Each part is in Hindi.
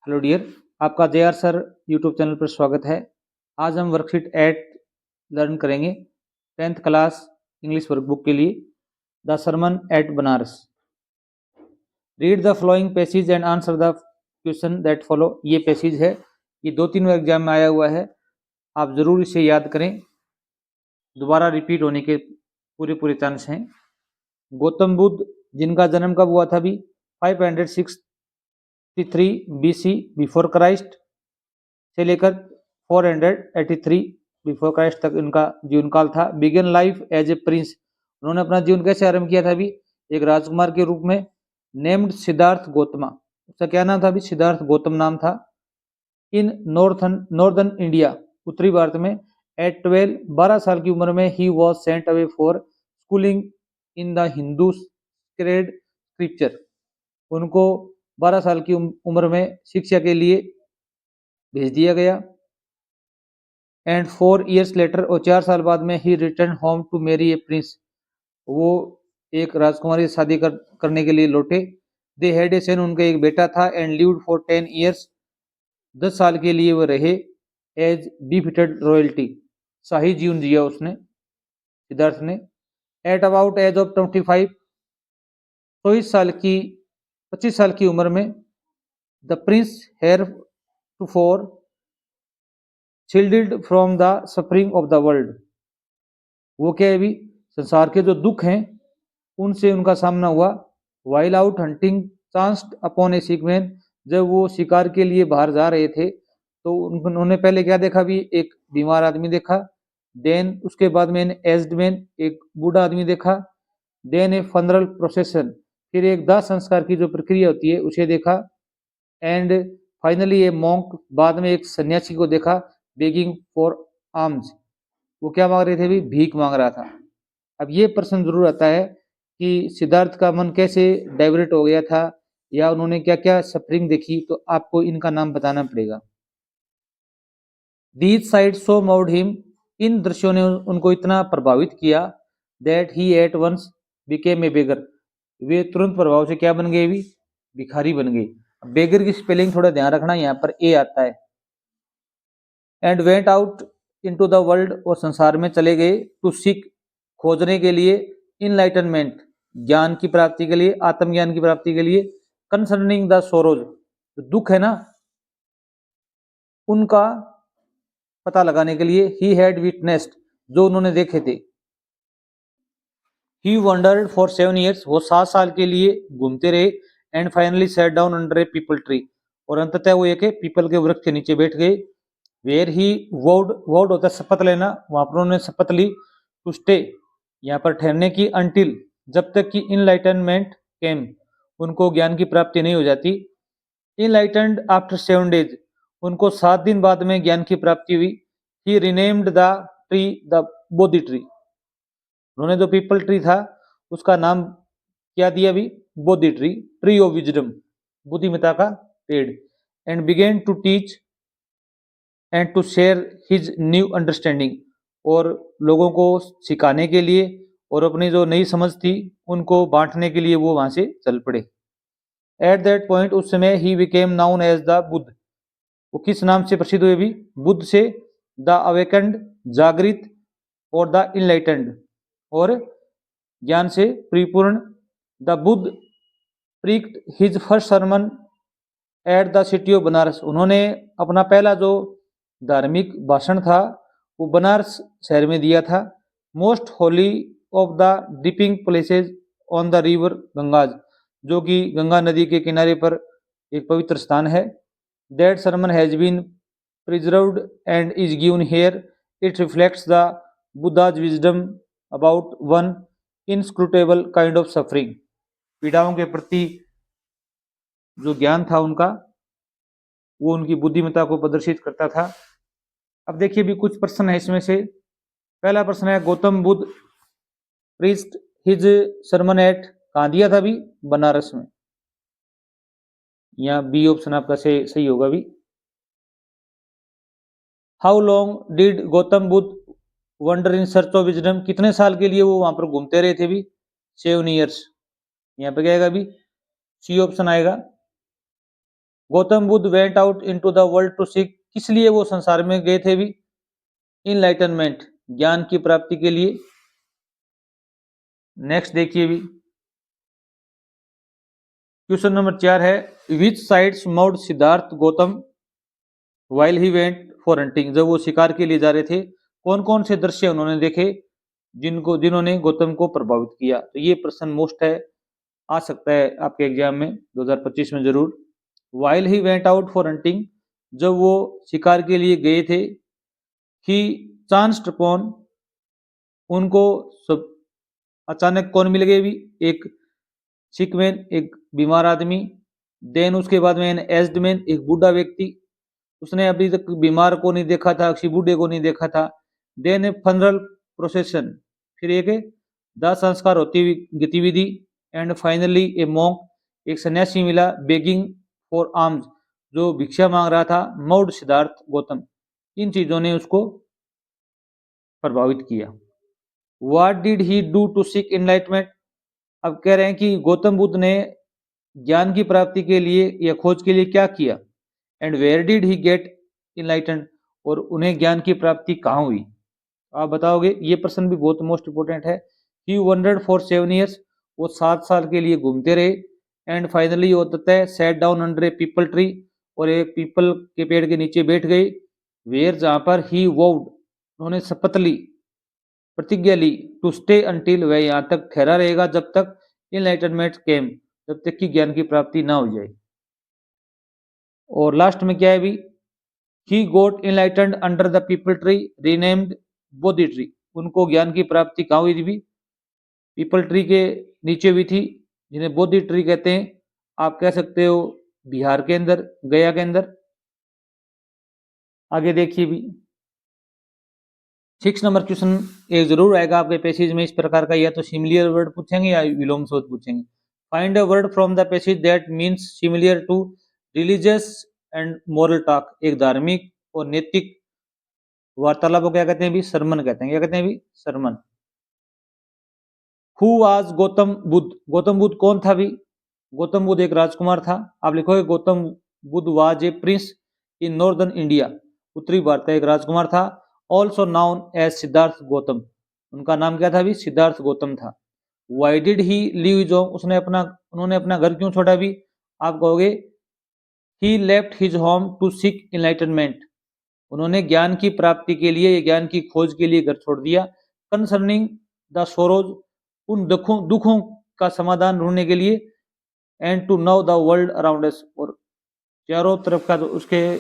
हेलो डियर, आपका जे.आर. सर यूट्यूब चैनल पर स्वागत है। आज हम वर्कशीट 8 लर्न करेंगे 10th क्लास इंग्लिश वर्कबुक के लिए the sermon at Banaras. Read the flowing passage and answer the question that follow. ये पैसेज है, ये 2-3 बार एग्जाम में आया हुआ है, आप जरूर इसे याद करें, दोबारा रिपीट होने के पूरे चांस हैं। गौतम बुद्ध जिनका जन्म कब हुआ था? भी 563 BC बिफोर क्राइस्ट से लेकर 483 बिफोर क्राइस्ट तक इनका जीवन काल था। Began life as a prince, उन्होंने अपना जीवन कैसे आरंभ किया था? अभी एक राजकुमार के रूप में। नेम्ड सिद्धार्थ गौतमा, उसका क्या नाम था? अभी सिद्धार्थ गौतम नाम था। इन नॉर्दर्न इंडिया, उत्तरी भारत में। एट 12 साल की उम्र में he was sent away for schooling in the Hindu sacred scripture, उनको 12 साल की उम्र में शिक्षा के लिए भेज दिया गया। एंड 4 years लेटर, और 4 साल बाद में ही return home to marry a prince, वो एक राजकुमारी से शादी करने के लिए लौटे। दे हैड ए सन, उनका एक बेटा था। एंड लिव्ड फॉर 10 years, 10 साल के लिए वो रहे। एज बिफिटेड रॉयल्टी, शाही जीवन जिया उसने, सिद्धार्थ ने। एट अबाउट एज ऑफ 25, 25 साल की उम्र में, the prince heir to four shielded from the suffering of the world, वो क्या है? भी संसार के जो दुख हैं उनसे उनका सामना हुआ। While out hunting chanced upon a sick man, जब वो शिकार के लिए बाहर जा रहे थे तो उन्होंने पहले क्या देखा? भी एक बीमार आदमी देखा। देन उसके बाद में एज्ड मैन, एक बूढ़ा आदमी देखा। देन ए फनरल प्रोसेशन, फिर एक दाह संस्कार की जो प्रक्रिया होती है उसे देखा। एंड फाइनली ए मॉन्क, बाद में एक सन्यासी को देखा। बेगिंग फॉर आर्म्स, वो क्या मांग रहे थे? भी भीख मांग रहा था। अब ये प्रश्न जरूर आता है कि सिद्धार्थ का मन कैसे डाइवर्ट हो गया था, या उन्होंने क्या क्या सफरिंग देखी, तो आपको इनका नाम बताना पड़ेगा। These sights so moved him, इन दृश्यों ने उनको इतना प्रभावित किया। That he at once became a beggar, वे तुरंत प्रभाव से क्या बन गए? भी भिखारी बन गए। बेगर की स्पेलिंग थोड़ा ध्यान रखना, यहाँ पर ए आता है। And went out into the world, और संसार में चले गए। टू सीक, खोजने के लिए। इनलाइटनमेंट, ज्ञान की प्राप्ति के लिए, आत्मज्ञान की प्राप्ति के लिए। कंसर्निंग द सोरोज, दुख है ना, उनका पता लगाने के लिए। ही हैड विटनेस्ड, जो उन्होंने देखे थे। ही वंडर्ड फॉर 7 years, वो 7 साल के लिए घूमते रहे। And finally sat down under A people tree, और अंततः वो एक पीपल के वृक्ष के नीचे बैठ गए। वेयर ही वोड होता है शपथ लेना, वहां पर उन्होंने शपथ ली। टू स्टे, यहाँ पर ठहरने की। अनटिल, जब तक कि इनलाइटनमेंट केम, उनको ज्ञान की प्राप्ति नहीं हो जाती। इनलाइटेंड आफ्टर 7 days, उनको 7 दिन बाद में ज्ञान की प्राप्ति हुई। He renamed the tree the Bodhi tree, उन्होंने जो पीपल ट्री था उसका नाम क्या दिया? भी Bodhi tree, tree of wisdom, बुद्धिमता का पेड़। And began to teach and to share his new understanding, और लोगों को सिखाने के लिए और अपनी जो नई समझ थी उनको बांटने के लिए वो वहां से चल पड़े। एट दैट पॉइंट, उस समय, he became known as the Buddha, वो किस नाम से प्रसिद्ध हुए? भी बुद्ध से। द अवेकंड, जागृत, और द इनलाइटेंड, और ज्ञान से परिपूर्ण। The Buddha preached his first sermon at the city of Banaras, उन्होंने अपना पहला जो धार्मिक भाषण था वो बनारस शहर में दिया था। Most holy of the dipping places on the river Ganges, जो कि गंगा नदी के किनारे पर एक पवित्र स्थान है। That sermon has been preserved and is given here, it reflects the Buddha's wisdom about one inscrutable kind of suffering, पीड़ाओं के प्रति जो ज्ञान था उनका, वो उनकी बुद्धिमत्ता को प्रदर्शित करता था। अब देखिए भी कुछ प्रश्न है इसमें से। पहला प्रश्न है, Gautam Buddha preached his sermon at, कहाँ दिया था? भी बनारस में। यहाँ बी ऑप्शन आपका सही होगा। भी how long did Gautam Buddha wonder in search of wisdom, कितने साल के लिए वो वहां पर घूमते रहे थे? भी 7 years, यहाँ पे क्या आएगा? भी सी ऑप्शन आएगा। Gautam Buddha went out into the world to seek, किस लिए वो संसार में गए थे भी? इनलाइटनमेंट, ज्ञान की प्राप्ति के लिए। नेक्स्ट देखिए भी, क्वेश्चन नंबर 4 है, which sights moved Siddhartha Gautam while he went for hunting, जब वो शिकार के लिए जा रहे थे कौन कौन से दृश्य उन्होंने देखे जिन्होंने गौतम को प्रभावित किया? तो ये प्रश्न मोस्ट है, आ सकता है आपके एग्जाम में 2025 में जरूर। While he went out for hunting, जब वो शिकार के लिए गए थे, ही चांस्ड अपॉन, उनको सब अचानक कौन मिल गए भी? एक सिक मैन, एक बीमार आदमी। देन उसके बाद में एन एज्ड मैन, एक बूढ़ा व्यक्ति, उसने अभी तक बीमार को नहीं देखा था, किसी बूढ़े को नहीं देखा था। देन ए फनरल प्रोसेशन, फिर एक दाह संस्कार होती हुई गतिविधि। एंड फाइनली ए मॉन्क, एक सन्यासी मिला, बेगिंग फॉर आर्म्स, जो भिक्षा मांग रहा था, मौड सिद्धार्थ गौतम। इन चीजों ने उसको प्रभावित किया। What did he do to seek enlightenment, अब कह रहे हैं कि गौतम बुद्ध ने ज्ञान की प्राप्ति के लिए या खोज के लिए क्या किया? And where did he get enlightened, और उन्हें ज्ञान की प्राप्ति कहाँ हुई? आप बताओगे? ये प्रश्न भी बहुत मोस्ट इंपोर्टेंट है। ही वंडर्ड फॉर 7 ईयर्स, वो 7 साल के लिए घूमते रहे। एंड फाइनली वो तय सेट डाउन अंडर ए पीपल ट्री, और एक पीपल के पेड़ के नीचे बैठ गए। वेयर, जहां पर ही वोड, उन्होंने शपथ ली, प्रतिज्ञा ली, टू स्टे अंटिल, वह यहां तक ठहरा रहेगा जब तक इनलाइटनमेंट केम, जब तक कि ज्ञान की प्राप्ति ना हो जाए। और लास्ट में क्या है भी, he got enlightened under the peepal tree renamed Bodhi tree, उनको ज्ञान की प्राप्ति कहाँ हुई थी भी? पीपल ट्री के नीचे हुई थी, जिन्हें बोधि ट्री कहते हैं। आप कह सकते हो बिहार के अंदर, गया के अंदर। आगे देखिए भी, 6 नंबर क्वेश्चन एक जरूर आएगा आपके पैसेज में इस प्रकार का, या तो सिमिलियर वर्ड पूछेंगे या विलोम शब्द पूछेंगे। Find a word from the passage that means similar to religious and moral talk, एक धार्मिक और नैतिक वार्तालाप को क्या कहते हैं भी? सरमन कहते हैं। क्या कहते हैं भी? सरमन। हु वाज गौतम बुद्ध, गौतम बुद्ध कौन था भी? गौतम बुद्ध एक राजकुमार था। आप लिखोगे Gautam Buddha was a prince in northern India, उत्तरी भारत का एक राजकुमार था। Also known as Siddhartha Gautam, उनका नाम क्या था भी? सिद्धार्थ गौतम था। Why did he leave his home, उन्होंने अपना घर क्यों छोड़ा भी? आप कहोगे he left his home to seek enlightenment, उन्होंने ज्ञान की प्राप्ति के लिए या ज्ञान की खोज के लिए घर छोड़ दिया। कंसर्निंग द सोरोज, उन दुखों का समाधान ढूंढने के लिए। And to know the world around us, और चारों तरफ का जो उसके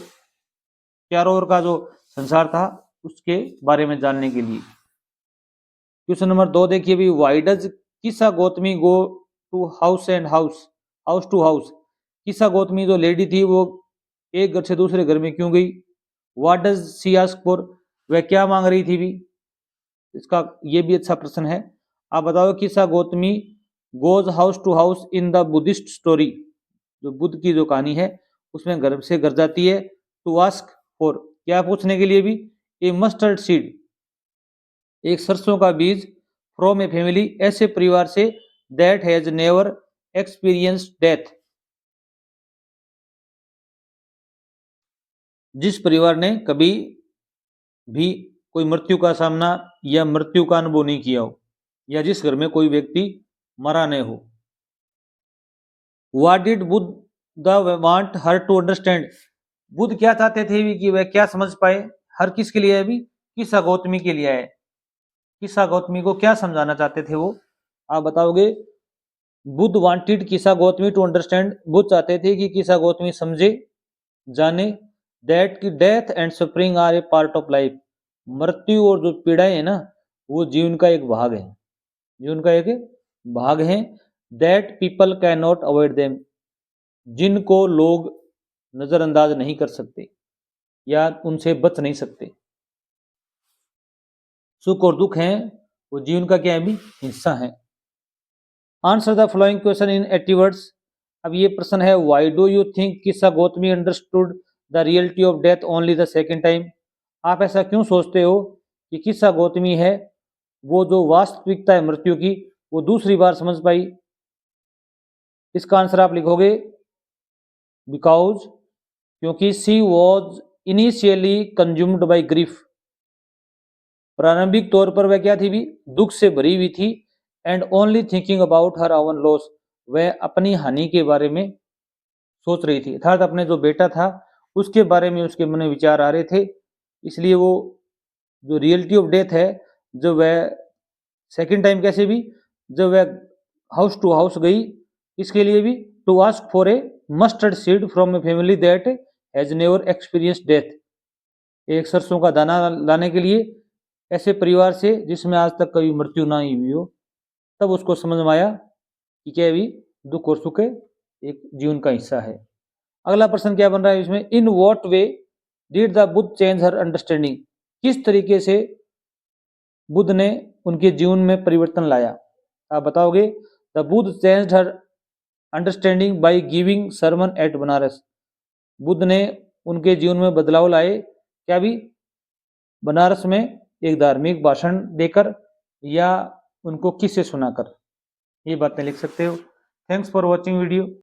चारों ओर का जो संसार था उसके बारे में जानने के लिए। क्वेश्चन नंबर 2 देखिए भी, why does Kisa Gotami go to house and house to house, Kisa Gotami जो लेडी थी वो एक घर से दूसरे घर में क्यों गई? What does she ask for, वह क्या मांग रही थी भी? इसका ये भी अच्छा प्रश्न है। आप बताओ, Kisa Gotami goes house to house in the Buddhist story, जो बुद्ध की जो कहानी है उसमें घर से घर जाती है। टू आस्क फॉर, क्या पूछने के लिए भी? ए मस्टर्ड सीड, एक सरसों का बीज। फ्रॉम ए फैमिली, ऐसे परिवार से, that has never experienced death, जिस परिवार ने कभी भी कोई मृत्यु का सामना या मृत्यु का अनुभव नहीं किया हो, या जिस घर में कोई व्यक्ति मरा नहीं हो। What did Buddha want her to understand, Buddha क्या चाहते थे भी कि वह क्या समझ पाए? हर किसके लिए है भी? किसा गौतमी के लिए है। किसा गौतमी को क्या समझाना चाहते थे वो? आप बताओगे? बुद्ध वांटेड किसा गौतमी टू अंडरस्टैंड, बुद्ध चाहते थे कि किसा गौतमी समझे, जाने, दैट की death and suffering are a part of life, मृत्यु और जो पीड़ाएं है ना वो जीवन का एक भाग है, जीवन का एक भाग है। That people can not avoid them, जिनको लोग नजरअंदाज नहीं कर सकते या उनसे बच नहीं सकते। सुख और दुख हैं वो जीवन का क्या है भी? हिस्सा है। Answer the following question in 80 words. अब ये प्रश्न है, व्हाई डू यू थिंक किसा Gautami understood the reality of death only the second time, आप ऐसा क्यों सोचते हो कि किसा गौतमी है वो जो वास्तविकता है मृत्यु की वो दूसरी बार समझ पाई? इसका आंसर आप लिखोगे बिकॉज क्योंकि she was initially consumed by grief, प्रारंभिक तौर पर वह क्या थी भी, दुख से भरी हुई थी। And only thinking about her oven loss, वह अपनी हानि के बारे में सोच रही थी, अर्थात अपने जो बेटा था उसके बारे में उसके मन में विचार आ रहे थे। इसलिए वो जो रियलिटी ऑफ डेथ है, जब वह सेकंड टाइम कैसे भी, जब वह हाउस टू हाउस गई, इसके लिए भी to ask for a mustard seed from a family that has never experience death, एक सरसों का दाना लाने के लिए ऐसे परिवार से जिसमें आज तक कभी मृत्यु ना हुई हो। तब उसको समझ में आया कि क्या भी दुख और सुख एक जीवन का हिस्सा है। अगला प्रश्न क्या बन रहा है इसमें, in what way did the Buddha change her understanding, किस तरीके से बुद्ध ने उनके जीवन में परिवर्तन लाया। आप बताओगे, the Buddha changed her understanding by giving sermon at Banaras, Buddha ने उनके जीवन में बदलाव लाए क्या भी, बनारस में एक धार्मिक भाषण देकर या उनको किससे सुनाकर, ये बातें लिख सकते हो। Thanks for watching video.